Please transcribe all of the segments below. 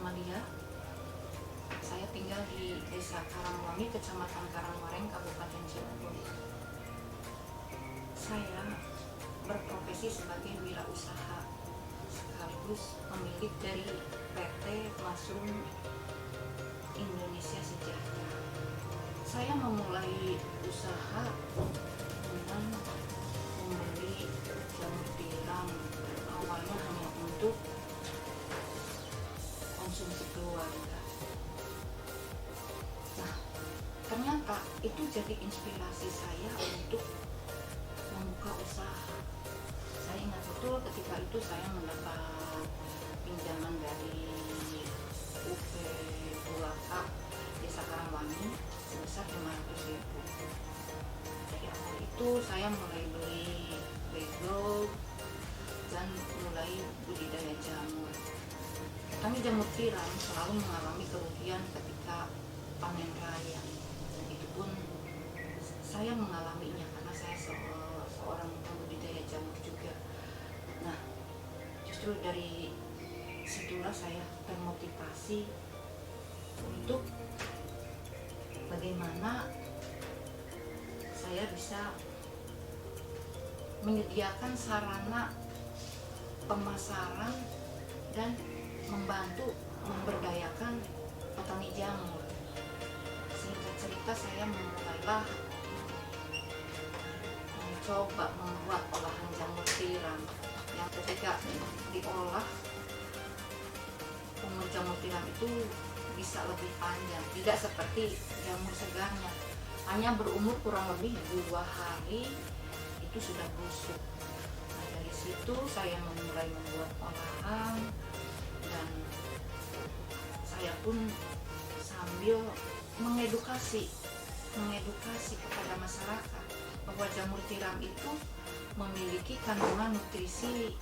Amalia. Saya tinggal di Desa Karangwangi, Kecamatan Karangwareng, Kabupaten Cirebon. Saya berprofesi sebagai wirausaha sekaligus pemilik dari PT Masrum Indonesia Sejahtera. Saya memulai usaha dengan membeli jamur tiram, awalnya hanya untuk konsumsi keluarga. Nah, ternyata itu jadi inspirasi saya untuk membuka usaha. Saya ingat betul ketika itu saya mendapat pinjaman dari UP Bulaka Desa Karangwangi sebesar 500.000. Dari awal itu saya mulai beli background dan mulai budidaya jamur. Kami jamur tiram selalu mengalami kerugian ketika panen raya. Dan itu pun saya mengalaminya karena saya seorang pembudidaya jamur juga. Nah, justru dari situlah saya termotivasi untuk bagaimana saya bisa menyediakan sarana pemasaran dan membantu memberdayakan petani jamur. Singkat cerita, saya mulailah mencoba membuat olahan jamur tiram yang ketika diolah umur jamur tiram itu bisa lebih panjang, tidak seperti jamur segarnya, hanya berumur kurang lebih 2 hari itu sudah busuk. Nah, dari situ saya mulai membuat olahan dan saya pun sambil mengedukasi kepada masyarakat bahwa jamur tiram itu memiliki kandungan nutrisi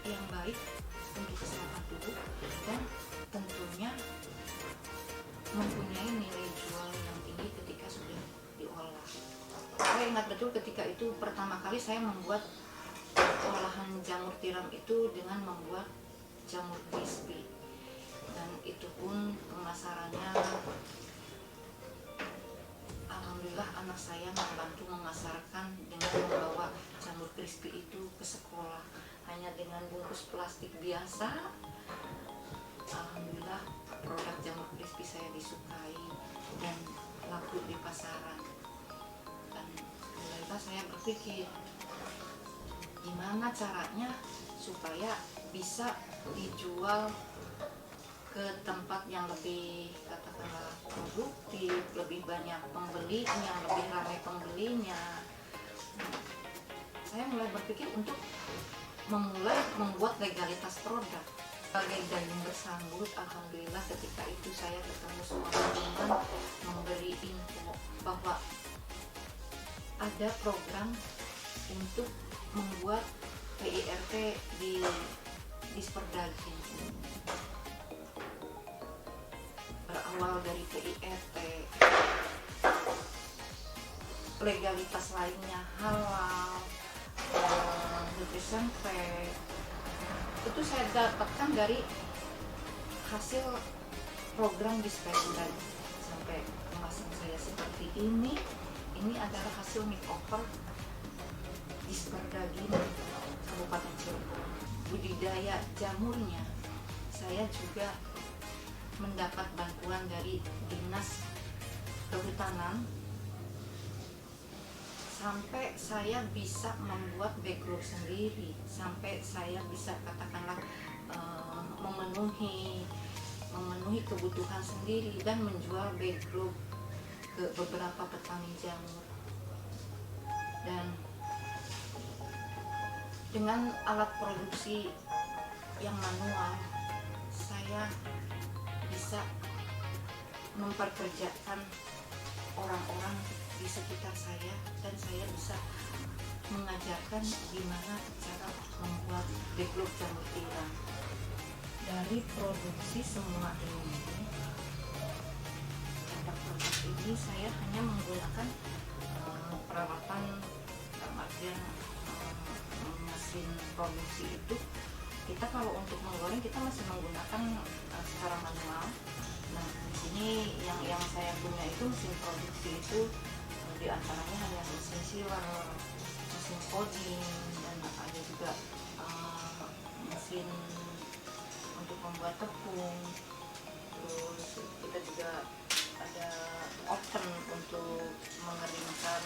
yang baik untuk kesehatan tubuh dan tentunya mempunyai nilai jual yang tinggi ketika sudah diolah. Saya ingat betul ketika itu pertama kali saya membuat olahan jamur tiram itu dengan membuat jamur crispy, dan itu pun pemasarannya alhamdulillah anak saya membantu memasarkan dengan membawa jamur crispy itu ke sekolah hanya dengan bungkus plastik biasa. Alhamdulillah produk jamur crispy saya disukai dan laku di pasaran. Dan mulailah saya berpikir gimana caranya supaya bisa dijual ke tempat yang lebih katakanlah produktif, lebih banyak pembelinya, lebih ramai pembelinya. Saya mulai berpikir untuk memulai membuat legalitas produk. Sebagai daging bersambut, alhamdulillah ketika itu saya ketemu seorang teman memberi info bahwa ada program untuk membuat PIRT di Disperdaging. Berawal dari PIRT, legalitas lainnya halal, nutrition fact, itu saya dapatkan dari hasil program Disperdaging. Sampai kemasan saya seperti ini adalah hasil makeover Disperdaging Kabupaten Cirebon. Budidaya jamurnya saya juga mendapat bantuan dari Dinas Kehutanan sampai saya bisa membuat background sendiri, sampai saya bisa katakanlah memenuhi kebutuhan sendiri dan menjual background ke beberapa petani jamur. Dan dengan alat produksi yang manual, saya bisa memperkerjakan orang-orang di sekitar saya dan saya bisa mengajarkan gimana cara membuat background jamur tiram. Dari produksi semua ini, produk ini saya hanya menggunakan peralatan dalam artian mesin produksi itu kita kalau untuk menggoreng kita masih menggunakan secara manual. Nah di sini yang saya punya itu mesin produksi itu diantaranya hanya mesin sealer, mesin coding, dan ada juga mesin untuk membuat tepung. Terus kita juga ada oven untuk mengeringkan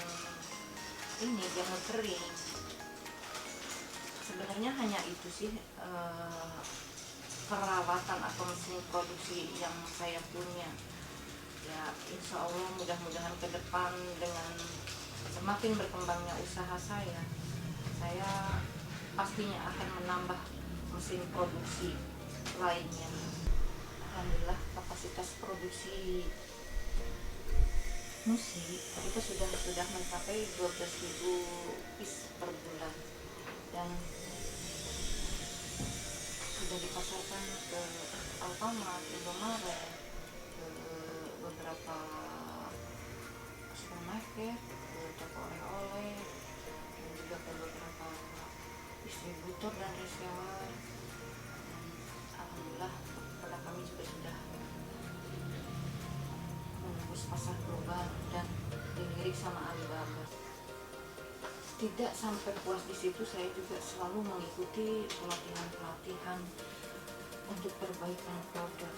ini jamur kering. Sebenarnya hanya itu sih peralatan atau mesin produksi yang saya punya. Ya insya Allah mudah-mudahan ke depan dengan semakin berkembangnya usaha saya pastinya akan menambah mesin produksi lainnya. Alhamdulillah kapasitas produksi musik kita sudah mencapai 12.000 piece per bulan, dan sudah dipasarkan ke Alfamart, Indomaret, ke beberapa supermarket, ke toko oleh-oleh, dan juga ke beberapa distributor dan reseller. Dan alhamdulillah produk kami juga sudah menembus pasar global dan dilirik sama Alibaba. Tidak sampai puas di situ, saya juga selalu mengikuti pelatihan untuk perbaikan produk,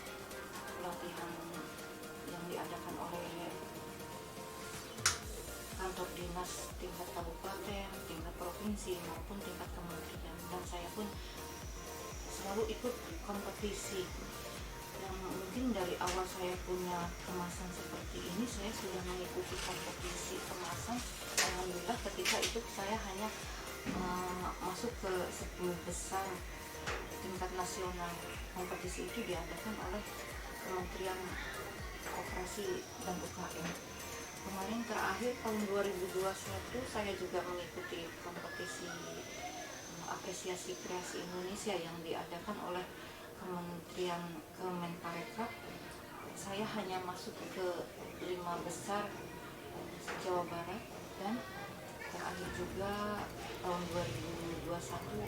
pelatihan yang diadakan oleh kantor dinas tingkat kabupaten, tingkat provinsi maupun tingkat kementerian, dan saya pun selalu ikut kompetisi. Yang mungkin dari awal saya punya kemasan seperti ini, saya sudah mengikuti kompetisi kemasan. Alhamdulillah ketika itu saya hanya masuk ke 10 besar tingkat nasional. Kompetisi itu diadakan oleh Kementerian Koperasi dan UKM. Kemarin terakhir tahun 2021 saya juga mengikuti kompetisi apresiasi kreasi Indonesia yang diadakan oleh Kementerian Kemenparekraf. Saya hanya masuk ke 5 besar Jawa Barat, dan terakhir juga tahun 2021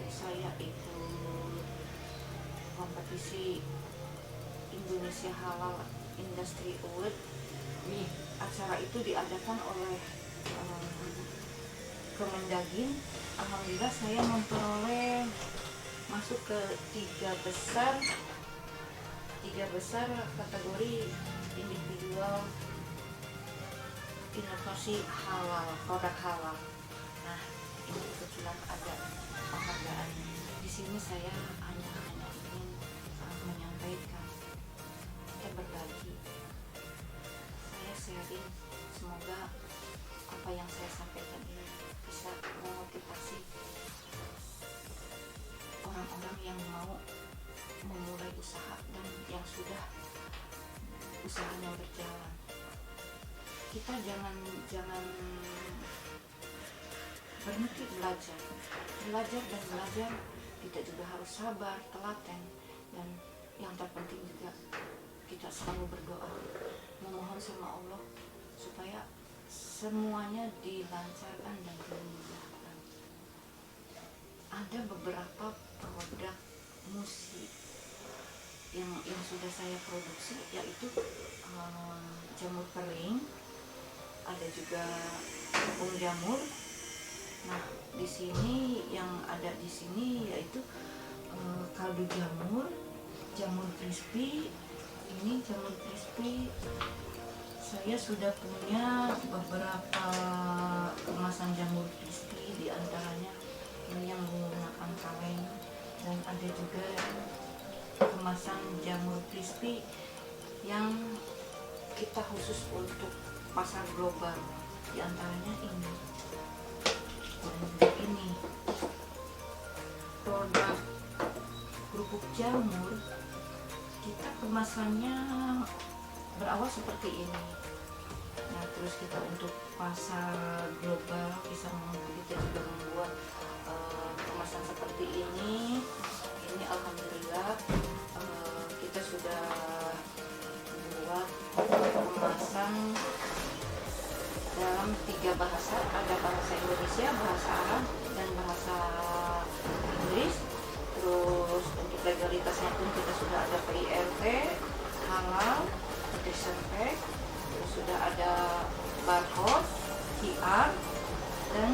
saya ikut kompetisi Indonesia Halal Industry Award. Acara itu diadakan oleh Kemendagri. Alhamdulillah saya memperoleh masuk ke 3 besar kategori individual inovasi halal, produk halal. Nah ini kebetulan ada penghargaan. Di sini saya hanya ingin menyampaikan, kita berbagi, saya sharing, semoga apa yang saya sampaikan ini bisa memotivasi orang-orang yang mau memulai usaha dan yang sudah usahanya berjalan. Kita jangan berhenti belajar. Kita juga harus sabar, telaten, dan yang terpenting juga kita selalu berdoa, memohon sama Allah supaya semuanya dilancarkan dan dimudahkan. Ada beberapa produk musik yang sudah saya produksi, yaitu jamur kering, ada juga tepung jamur. Nah di sini yang ada di sini yaitu kaldu jamur, jamur crispy. Ini jamur crispy saya sudah punya beberapa kemasan jamur crispy, diantaranya ini yang menggunakan kaleng, dan ada juga kemasan jamur crispy yang kita khusus untuk pasar global, diantaranya ini dan juga ini. Produk kerupuk jamur kita kemasannya berawal seperti ini. Nah terus kita untuk pasar global kita juga membuat kemasan seperti ini. Ini alhamdulillah kita sudah membuat kemasan dalam 3 bahasa, ada bahasa Indonesia, bahasa Arab, dan bahasa Inggris. Terus untuk legalitasnya pun kita sudah ada PIRT, halal, nutrition fact, terus sudah ada barcode, QR, dan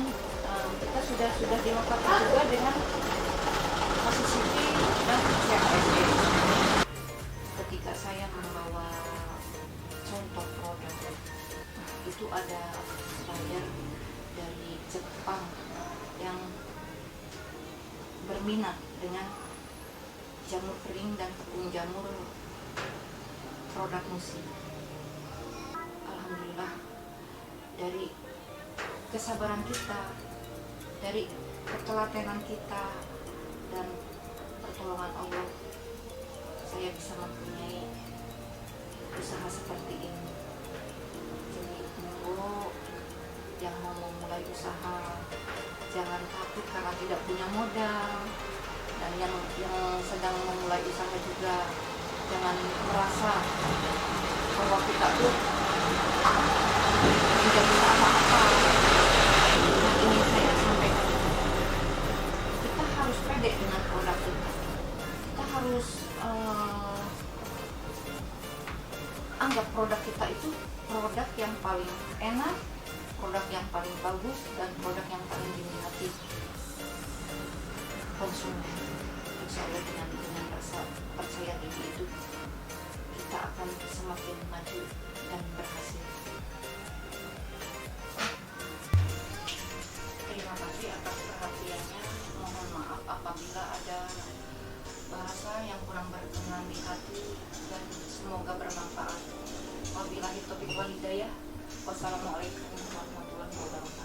kita sudah dilengkapi juga dengan CCTV dan CRSD. Ketika saya membawa contoh produk, itu ada buyer dari Jepang yang berminat dengan jamur kering dan tepung jamur produk Musi. Alhamdulillah, dari kesabaran kita, dari ketelatenan kita, dan pertolongan Allah, saya bisa mempunyai usaha seperti ini. Jadi monggo yang mau memulai usaha, jangan takut karena tidak punya modal, dan yang sedang memulai usaha juga jangan merasa bahwa kita tuh tidak bisa apa-apa. Nah, ini saya sampaikan, kita harus pede dengan produk kita. Kita harus anggap produk kita itu produk yang paling enak, produk yang paling bagus, dan produk yang paling diminati konsumen. Insya Allah dengan rasa percaya diri itu kita akan semakin maju dan berhasil. Terima kasih atas perhatiannya. Mohon maaf apabila ada bahasa yang kurang berkenan di hati, dan semoga bermanfaat. Wabillahi taufiq wal hidayah. Wassalamualaikum warahmatullahi wabarakatuh.